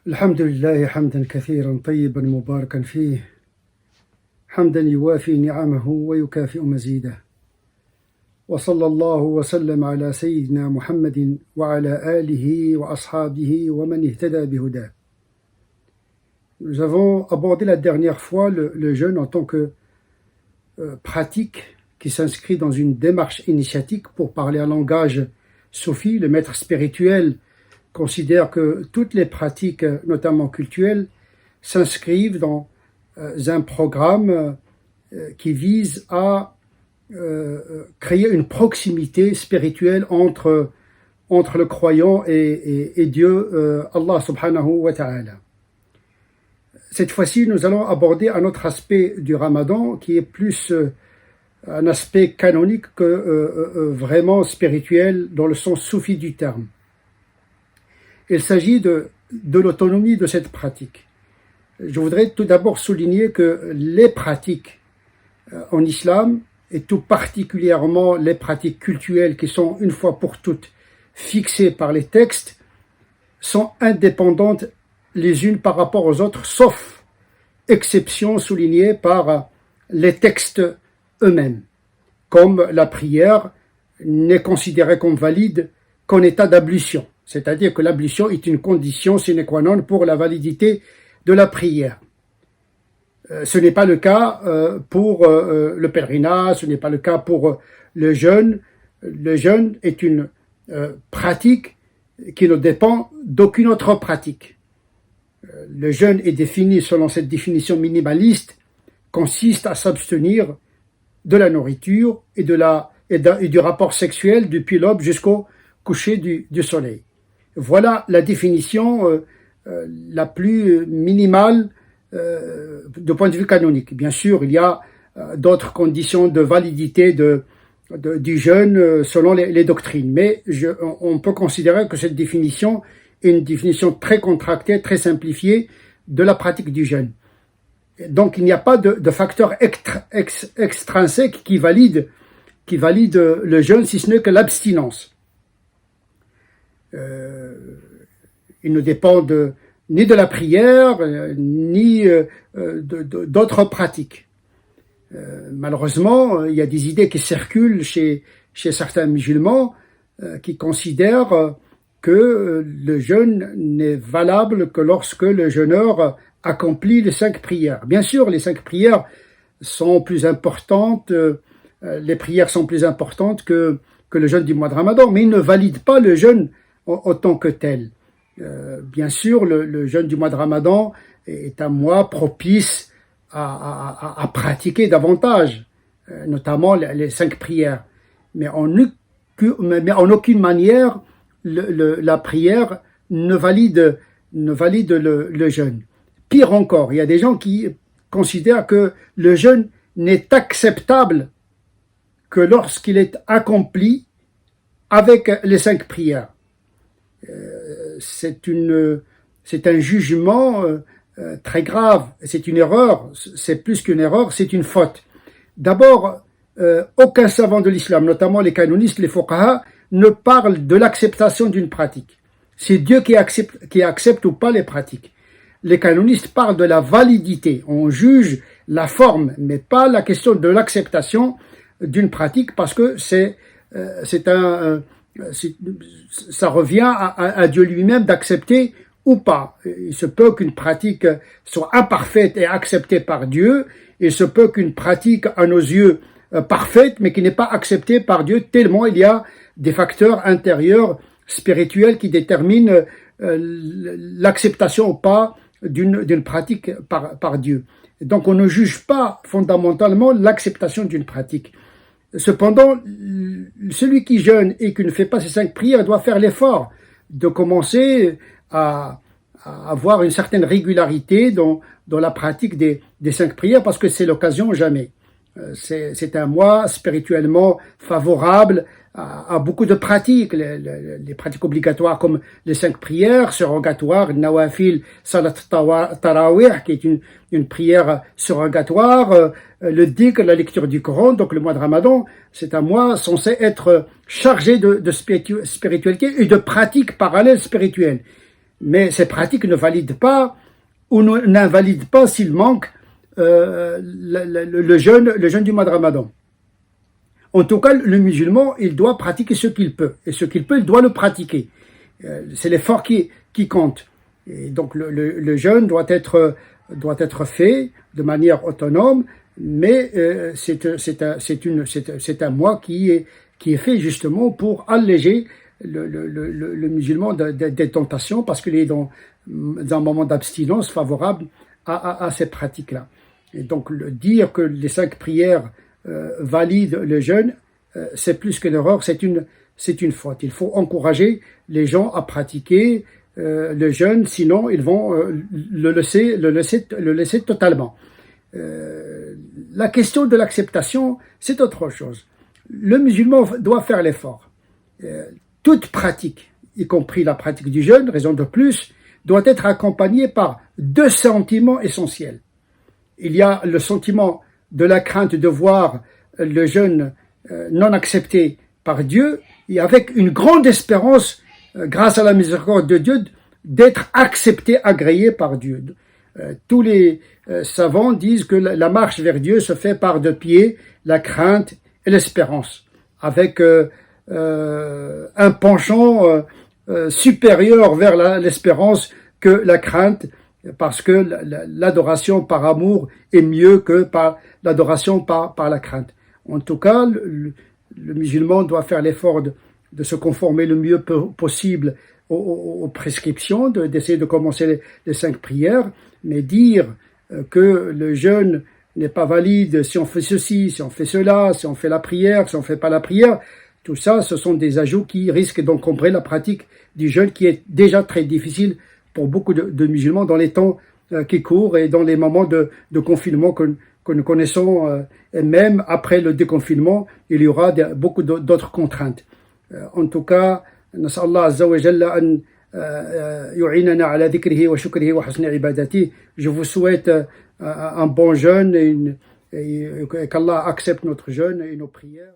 الحمد لله حمدا كثيرا طيبا مباركا فيه حمدا يوافي نعمه ويكافئ مزيده وصلى الله وسلم على سيدنا محمد وعلى آله وأصحابه ومن اهتدى بهداه. Nous avons abordé la dernière fois le jeûne en tant que pratique qui s'inscrit dans une démarche initiatique. Pour parler un langage soufi, le maître spirituel considère que toutes les pratiques, notamment cultuelles, s'inscrivent dans un programme qui vise à créer une proximité spirituelle entre le croyant et Dieu, Allah subhanahu wa ta'ala. Cette fois-ci, nous allons aborder un autre aspect du Ramadan qui est plus un aspect canonique que vraiment spirituel dans le sens soufi du terme. Il s'agit de l'autonomie de cette pratique. Je voudrais tout d'abord souligner que les pratiques en islam, et tout particulièrement les pratiques cultuelles qui sont une fois pour toutes fixées par les textes, sont indépendantes les unes par rapport aux autres, sauf exception soulignée par les textes eux-mêmes, comme la prière n'est considérée comme valide qu'en état d'ablution, c'est-à-dire que l'ablution est une condition sine qua non pour la validité de la prière. Ce n'est pas le cas pour le pèlerinage, ce n'est pas le cas pour le jeûne. Le jeûne est une pratique qui ne dépend d'aucune autre pratique. Le jeûne est défini selon cette définition minimaliste, consiste à s'abstenir de la nourriture et du rapport sexuel depuis l'aube jusqu'au coucher du soleil. Voilà la définition la plus minimale du point de vue canonique. Bien sûr, il y a d'autres conditions de validité du jeûne selon les doctrines, mais on peut considérer que cette définition est une définition très contractée, très simplifiée de la pratique du jeûne. Donc il n'y a pas de facteur extrinsèque qui valide le jeûne, si ce n'est que l'abstinence. Il ne dépend ni de la prière, ni d'autres pratiques. Malheureusement, il y a des idées qui circulent chez certains musulmans qui considèrent que le jeûne n'est valable que lorsque le jeûneur accomplit les 5 prières. Bien sûr, les 5 prières sont plus importantes, les prières sont plus importantes que le jeûne du mois de Ramadan, mais ils ne valident pas le jeûne en tant que tel. Bien sûr, le jeûne du mois de Ramadan est un mois propice à pratiquer davantage, notamment les 5 prières. Mais en aucune manière, la prière ne valide le jeûne. Pire encore, il y a des gens qui considèrent que le jeûne n'est acceptable que lorsqu'il est accompli avec les 5 prières. C'est un jugement très grave, c'est une erreur, c'est plus qu'une erreur, c'est une faute. D'abord, aucun savant de l'islam, notamment les canonistes, les fuqaha, ne parle de l'acceptation d'une pratique. C'est Dieu qui accepte ou pas les pratiques. Les canonistes parlent de la validité, on juge la forme, mais pas la question de l'acceptation d'une pratique, parce que ça revient à Dieu lui-même d'accepter ou pas. Il se peut qu'une pratique soit imparfaite et acceptée par Dieu. Il se peut qu'une pratique, à nos yeux, parfaite, mais qui n'est pas acceptée par Dieu, tellement il y a des facteurs intérieurs spirituels qui déterminent l'acceptation ou pas d'une pratique par Dieu. Donc on ne juge pas fondamentalement l'acceptation d'une pratique. Cependant, celui qui jeûne et qui ne fait pas ces 5 prières doit faire l'effort de commencer à avoir une certaine régularité dans la pratique des 5 prières, parce que c'est l'occasion jamais. C'est un mois spirituellement favorable à beaucoup de pratiques, les pratiques obligatoires comme les 5 prières, surrogatoires, nawafil, salat tarawih, qui est une prière surrogatoire, le dhikr, la lecture du Coran. Donc le mois de Ramadan, c'est un mois censé être chargé de spiritualité et de pratiques parallèles spirituelles. mais ces pratiques ne valident pas ou n'invalident pas s'il manque le jeûne du mois de Ramadan. En tout cas, le musulman, il doit pratiquer ce qu'il peut. Et ce qu'il peut, il doit le pratiquer. C'est l'effort qui compte. Et donc, le jeûne doit être fait de manière autonome, mais c'est un mois qui est fait justement pour alléger le musulman des tentations, parce qu'il est dans un moment d'abstinence favorable à ces pratiques-là. Et donc, dire que les 5 prières valident le jeûne, c'est plus qu'une erreur, c'est une faute. Il faut encourager les gens à pratiquer le jeûne, sinon ils vont le laisser totalement. La question de l'acceptation, c'est autre chose. Le musulman doit faire l'effort. Toute pratique, y compris la pratique du jeûne, raison de plus, doit être accompagnée par 2 sentiments essentiels. Il y a le sentiment de la crainte de voir le jeûne non accepté par Dieu, et avec une grande espérance, grâce à la miséricorde de Dieu, d'être accepté, agréé par Dieu. Tous les savants disent que la marche vers Dieu se fait par 2 pieds, la crainte et l'espérance, avec un penchant supérieur vers l'espérance que la crainte, parce que l'adoration par amour est mieux que par l'adoration par la crainte. En tout cas, le musulman doit faire l'effort de se conformer le mieux possible aux prescriptions, d'essayer de commencer les 5 prières, mais dire que le jeûne n'est pas valide si on fait ceci, si on fait cela, si on fait la prière, si on ne fait pas la prière, tout ça, ce sont des ajouts qui risquent d'encombrer la pratique du jeûne, qui est déjà très difficile pour beaucoup de musulmans dans les temps qui courent et dans les moments de confinement que nous connaissons, et même après le déconfinement, il y aura beaucoup d'autres contraintes. En tout cas, نسأل الله عز وجل أن يعيننا على ذكره وشكره وحسن عبادته. Je vous souhaite un bon jeûne et qu'Allah accepte notre jeûne et nos prières.